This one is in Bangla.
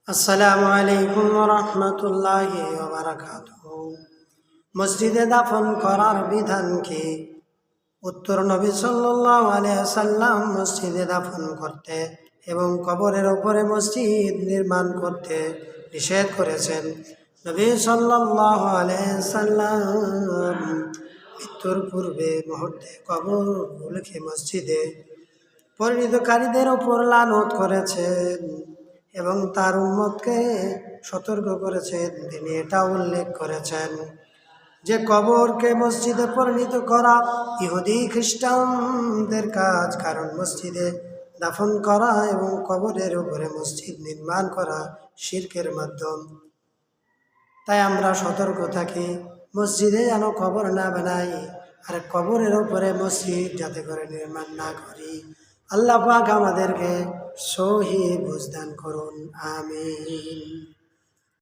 আসসালামু আলাইকুম ওয়া রাহমাতুল্লাহি ওয়া বারাকাতুহু। মসজিদে দাফন করার বিধান কি? উত্তর, নবী সাল্লাল্লাহু আলাইহি ওয়াসাল্লাম মসজিদে দাফন করতে এবং কবরের উপরে মসজিদ নির্মাণ করতে নিষেধ করেছেন। নবী সাল্লাল্লাহু আলাইহি ওয়াসাল্লাম মৃত্যুর পূর্বে মুহূর্তে কবরগুলোকে মসজিদে পরিণতকারীদের উপর লানত করেছেন এবং তার উম্মতকে সতর্ক করেছেন। তিনি এটা উল্লেখ করেছেন যে কবরকে মসজিদে পরিণত করা ইহুদি খ্রিস্টানদের কাজ, কারণ মসজিদে দাফন করা এবং কবরের উপরে মসজিদ নির্মাণ করা শিরকের মাধ্যম। তাই আমরা সতর্ক থাকি, মসজিদে যেন কবর না বানাই, আর কবরের উপরে মসজিদ যাতে করে নির্মাণ না করি। আল্লাহ পাক আমাদেরকে সহি বুঝদান করুন, আমিন।